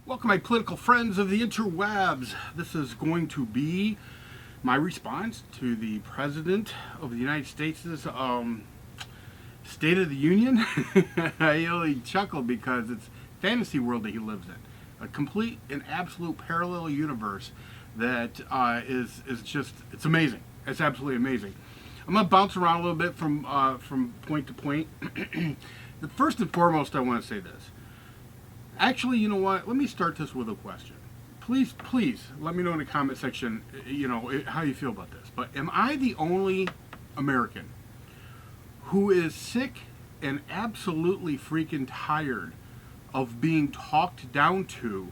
Welcome, my political friends of the interwebs. This is going to be my response to the President of the United States' State of the Union. I only chuckle because it's fantasy world that he lives in. A complete and absolute parallel universe that is just, it's amazing. It's absolutely amazing. I'm going to bounce around a little bit from point to point. First and foremost, I want to say this. Actually, you know what? Let me start this with a question. Please let me know in the comment section, how you feel about this. But am I the only American who is sick and absolutely freaking tired of being talked down to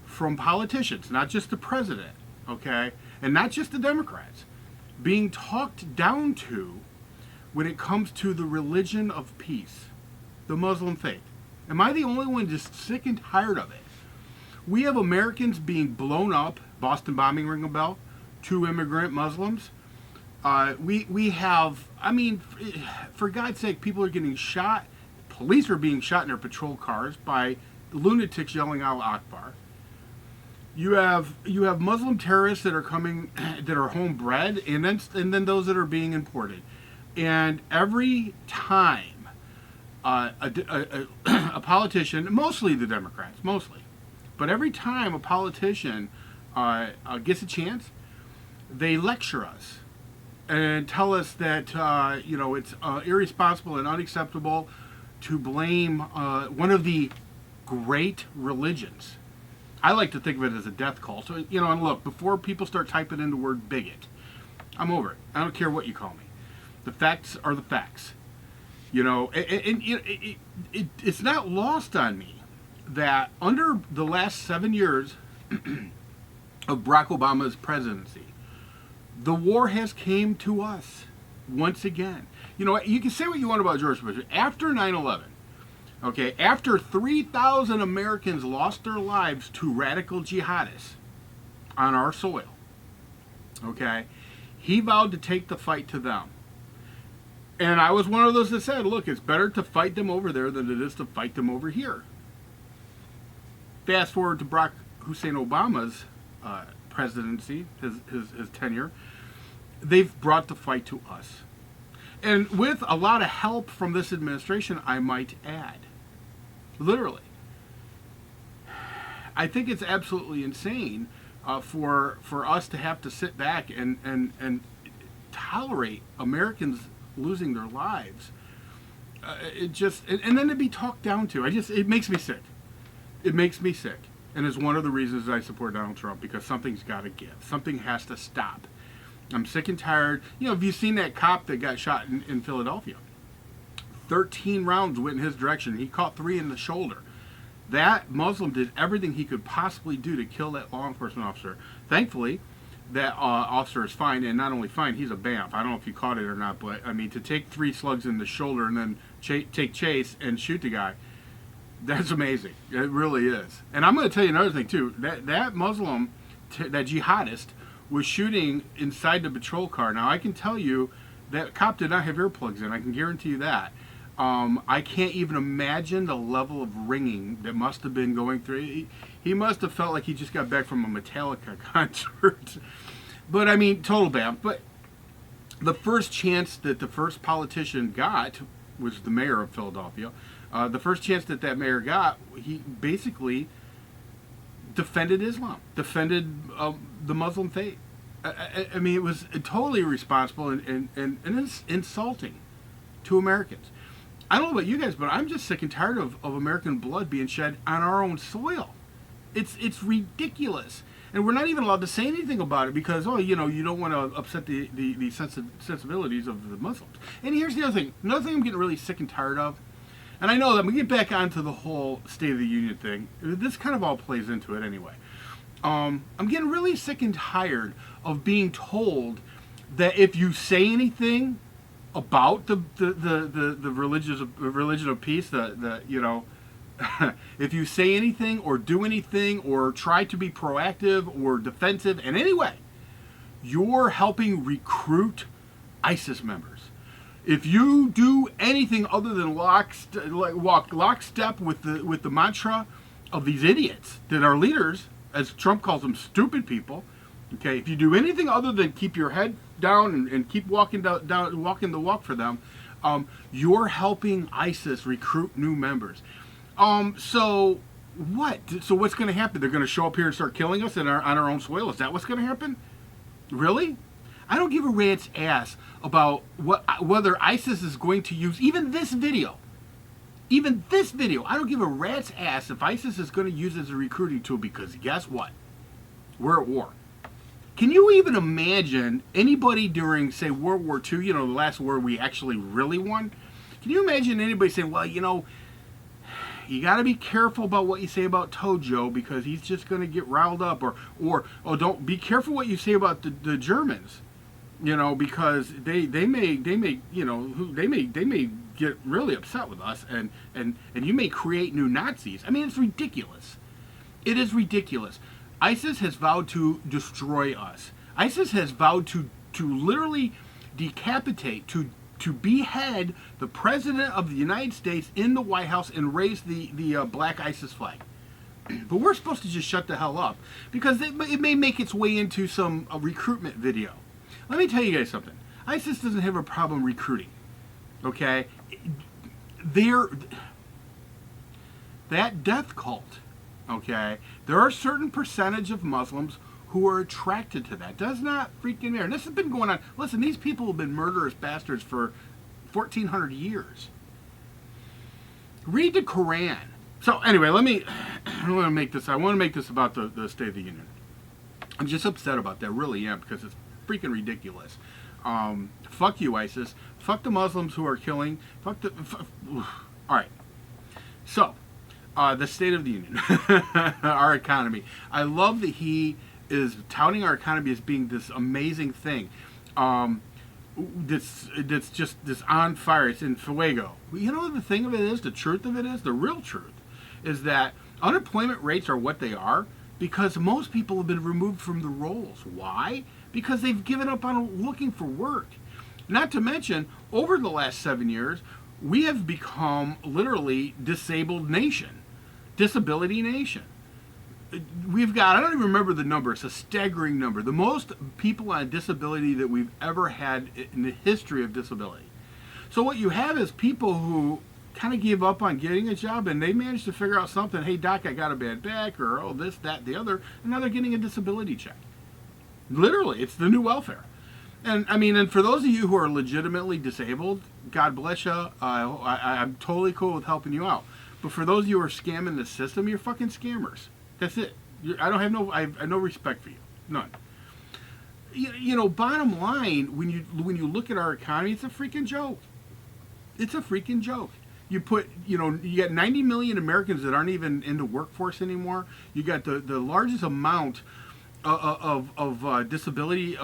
from politicians, not just the president, okay? And not just the Democrats, being talked down to when it comes to the religion of peace, the Muslim faith? Am I the only one just sick and tired of it? We have Americans being blown up. Boston bombing, ring a bell. 2 immigrant Muslims. We have, for God's sake, people are getting shot. Police are being shot in their patrol cars by lunatics yelling "Allah Akbar." You have Muslim terrorists that are coming, that are homebred, and then those that are being imported. And every time a politician, mostly the Democrats, but every time a politician gets a chance, they lecture us and tell us that it's irresponsible and unacceptable to blame one of the great religions. I like to think of it as a death cult. So, and look, before people start typing in the word bigot, I'm over it. I don't care what you call me. The facts are the facts. It's not lost on me that under the last 7 years of Barack Obama's presidency, the war has came to us once again. You can say what you want about George Bush. After 9/11, okay, after 3,000 Americans lost their lives to radical jihadists on our soil, okay, he vowed to take the fight to them. And I was one of those that said, look, it's better to fight them over there than it is to fight them over here. Fast forward to Barack Hussein Obama's presidency, his tenure, they've brought the fight to us. And with a lot of help from this administration, I might add. Literally. I think it's absolutely insane for us to have to sit back and tolerate Americans losing their lives. And then to be talked down to. It makes me sick. It makes me sick. And it's one of the reasons I support Donald Trump, because something's got to give. Something has to stop. I'm sick and tired. Have you seen that cop that got shot in Philadelphia? 13 rounds went in his direction. He caught 3 in the shoulder. That Muslim did everything he could possibly do to kill that law enforcement officer. Thankfully, that officer is fine, and not only fine, he's a BAMF. I don't know if you caught it or not, but to take 3 slugs in the shoulder and then take chase and shoot the guy, that's amazing. It really is. And I'm going to tell you another thing too. That Muslim, that jihadist, was shooting inside the patrol car. Now I can tell you that cop did not have earplugs in. I can guarantee you that. I can't even imagine the level of ringing that must have been going through. He must have felt like he just got back from a Metallica concert. But total BAMF. But the first chance that the first politician got was the mayor of Philadelphia. The first chance that mayor got, he basically defended Islam, defended the Muslim faith. It was totally irresponsible and it's insulting to Americans. I don't know about you guys, but I'm just sick and tired of American blood being shed on our own soil. It's ridiculous. And we're not even allowed to say anything about it because, you don't want to upset the sensibilities of the Muslims. And here's the other thing. Another thing I'm getting really sick and tired of, and I know that we get back onto the whole State of the Union thing. This kind of all plays into it anyway. I'm getting really sick and tired of being told that if you say anything about the religion of peace, if you say anything or do anything or try to be proactive or defensive in any way, you're helping recruit ISIS members. If you do anything other than walk lockstep with the mantra of these idiots that are leaders, as Trump calls them, stupid people. Okay, if you do anything other than keep your head down and keep walking walking the walk for them, you're helping ISIS recruit new members. So what? So what's going to happen? They're going to show up here and start killing us on our own soil. Is that what's going to happen? Really? I don't give a rat's ass about whether ISIS is going to use even this video. Even this video, I don't give a rat's ass if ISIS is going to use it as a recruiting tool, because guess what? We're at war. Can you even imagine anybody during, say, World War II, the last war we actually really won? Can you imagine anybody saying, well, you got to be careful about what you say about Tojo because he's just going to get riled up, or don't be careful what you say about the Germans, because they may get really upset with us, and you may create new Nazis. I mean, it's ridiculous. It is ridiculous. ISIS has vowed to destroy us. ISIS has vowed to literally decapitate, to behead the President of the United States in the White House and raise the black ISIS flag. But we're supposed to just shut the hell up because it may make its way into some recruitment video. Let me tell you guys something. ISIS doesn't have a problem recruiting. Okay? That death cult, okay, there are a certain percentage of Muslims who are attracted to that. Does not freaking matter. And this has been going on. Listen, these people have been murderous bastards for 1,400 years. Read the Quran. So anyway, I want to make this about the State of the Union. I'm just upset about that, really am, because it's freaking ridiculous. Fuck you, ISIS. Fuck the Muslims who are killing. All right. So, the State of the Union, our economy. I love that he is touting our economy as being this amazing thing. That's just this on fire. It's in fuego. The thing of it is, the truth of it is, the real truth is that unemployment rates are what they are because most people have been removed from the rolls. Why? Because they've given up on looking for work. Not to mention, over the last 7 years, we have become literally disabled nation, disability nation. We've got, I don't even remember the number, it's a staggering number. The most people on disability that we've ever had in the history of disability. So what you have is people who kind of give up on getting a job and they manage to figure out something. Hey, doc, I got a bad back, or this, that, the other, and now they're getting a disability check. Literally, it's the new welfare. And I mean, and for those of you who are legitimately disabled, God bless you. I'm totally cool with helping you out. But for those of you who are scamming the system, you're fucking scammers. That's it. I have no respect for you. None. Bottom line, when you look at our economy, it's a freaking joke. It's a freaking joke. You got 90 million Americans that aren't even in the workforce anymore. You got the largest amount of disability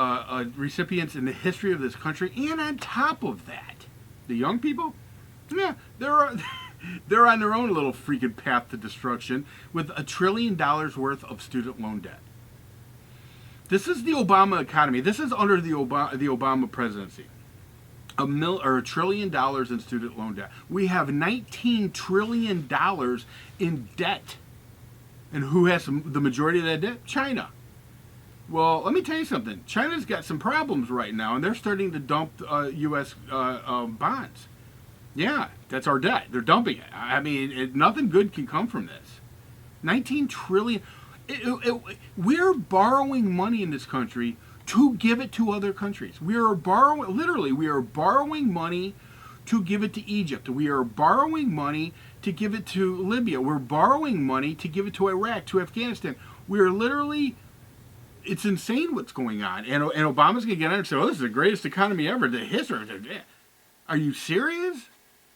recipients in the history of this country, and on top of that, the young people, yeah, they're on their own little freaking path to destruction with $1 trillion worth of student loan debt. This is the Obama economy. This is under the Obama presidency. $1 trillion in student loan debt. We have $19 trillion in debt. And who has the majority of that debt? China. Well, let me tell you something. China's got some problems right now, and they're starting to dump U.S. Bonds. Yeah, that's our debt. They're dumping it. I mean, nothing good can come from this. 19 trillion. We're borrowing money in this country to give it to other countries. We are borrowing money to give it to Egypt. We are borrowing money to give it to Libya. We're borrowing money to give it to Iraq, to Afghanistan. We are literally, it's insane what's going on. And Obama's going to get on and say, oh, this is the greatest economy ever in the history. Are you serious?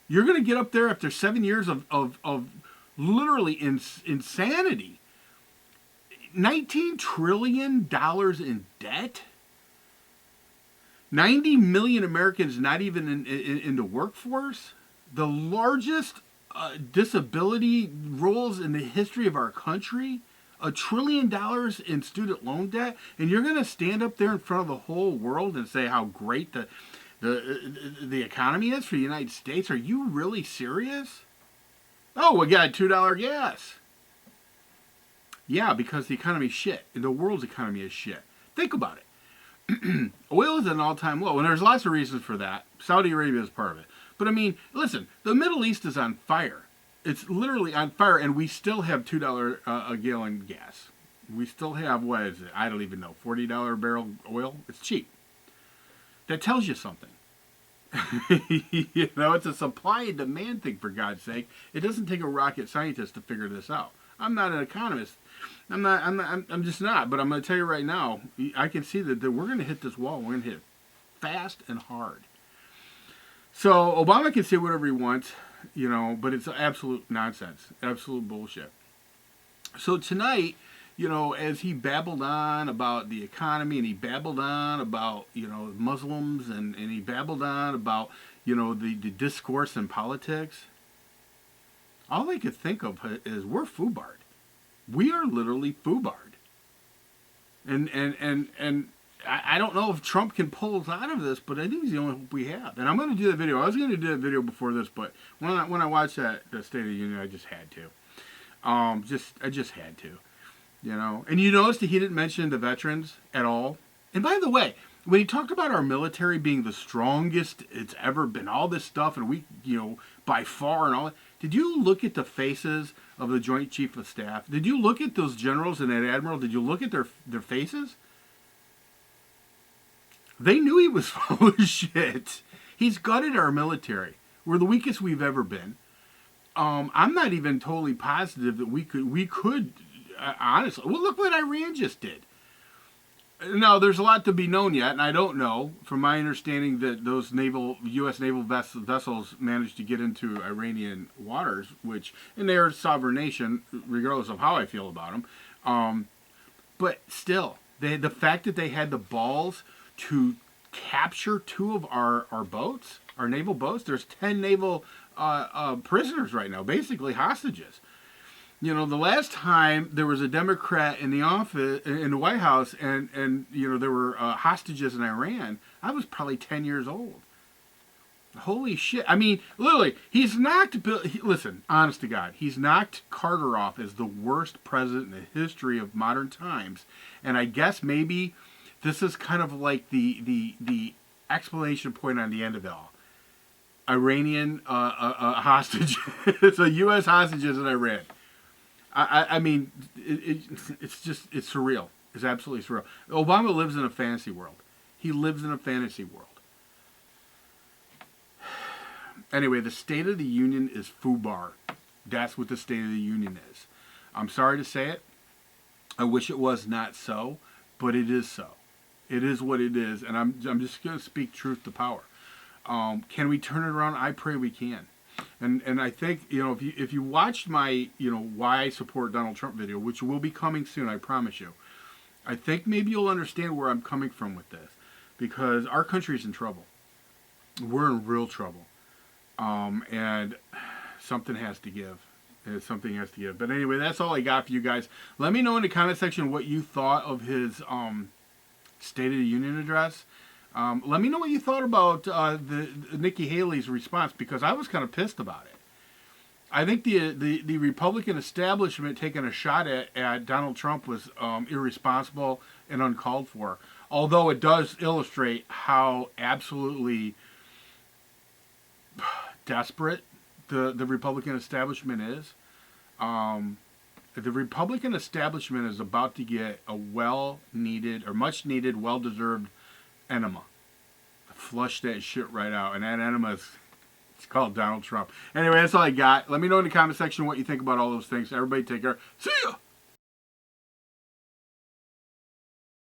You're going to get up there after 7 years of literally insanity. $19 trillion in debt? 90 million Americans not even in the workforce? The largest disability rolls in the history of our country? $1 trillion in student loan debt? And you're going to stand up there in front of the whole world and say how great the economy is for the United States? Are you really serious? Oh, we got $2 gas. Yeah, because the economy is shit. The world's economy is shit. Think about it. Oil is at an all-time low, and there's lots of reasons for that. Saudi Arabia is part of it. But I mean, listen, the Middle East is on fire. It's literally on fire, and we still have $2 a gallon gas. We still have, what is it? I don't even know, $40 a barrel oil? It's cheap. That tells you something. You know, it's a supply and demand thing, for God's sake. It doesn't take a rocket scientist to figure this out. I'm not an economist. I'm just not. But I'm going to tell you right now, I can see that we're going to hit this wall. We're going to hit it fast and hard. So Obama can say whatever he wants, you know, but it's absolute nonsense, absolute bullshit. So tonight, you know, as he babbled on about the economy, and he babbled on about, you know, Muslims, and he babbled on about, you know, the discourse in politics, all I could think of is we're foobarred. We are literally foobarred. And I don't know if Trump can pull us out of this, but I think he's the only hope we have. And I'm going to do that video. I was going to do that video before this, but when I watched that State of the Union, I just had to. I just had to. You know, and you noticed that he didn't mention the veterans at all. And by the way, when he talked about our military being the strongest it's ever been, all this stuff, and we, you know, by far and all that, did you look at the faces of the Joint Chief of Staff? Did you look at those generals and that admiral? Did you look at their faces? They knew he was full of shit. He's gutted our military. We're the weakest we've ever been. I'm not even totally positive that we could. Honestly, well, look what Iran just did. Now, there's a lot to be known yet, and I don't know, from my understanding, that those U.S. naval vessels managed to get into Iranian waters, and they're a sovereign nation, regardless of how I feel about them. But still, the fact that they had the balls to capture 2 of our boats, our naval boats, there's 10 naval prisoners right now, basically hostages. You know, the last time there was a Democrat in the office, in the White House, and you know, there were hostages in Iran, I was probably 10 years old. Holy shit. I mean, literally, listen, honest to God, he's knocked Carter off as the worst president in the history of modern times. And I guess maybe this is kind of like the explanation point on the end of it all. Iranian hostages, so U.S. hostages in Iran. I mean, it's surreal. It's absolutely surreal. Obama lives in a fantasy world. He lives in a fantasy world. Anyway, the State of the Union is FUBAR. That's what the State of the Union is. I'm sorry to say it. I wish it was not so, but it is so. It is what it is, and I'm just going to speak truth to power. Can we turn it around? I pray we can. And I think, you know, if you watched my, you know, why I support Donald Trump video, which will be coming soon, I promise you, I think maybe you'll understand where I'm coming from with this, because our country's in trouble. We're in real trouble, and something has to give. Something has to give. But anyway, that's all I got for you guys. Let me know in the comment section what you thought of his State of the Union address. Let me know what you thought about the Nikki Haley's response, because I was kind of pissed about it. I think the Republican establishment taking a shot at Donald Trump was irresponsible and uncalled for. Although it does illustrate how absolutely desperate the Republican establishment is. The Republican establishment is about to get a well-needed, or much-needed, well-deserved enema. Flush that shit right out. And that enema is, it's called Donald Trump. Anyway, that's all I got. Let me know in the comment section what you think about all those things. Everybody take care. See ya!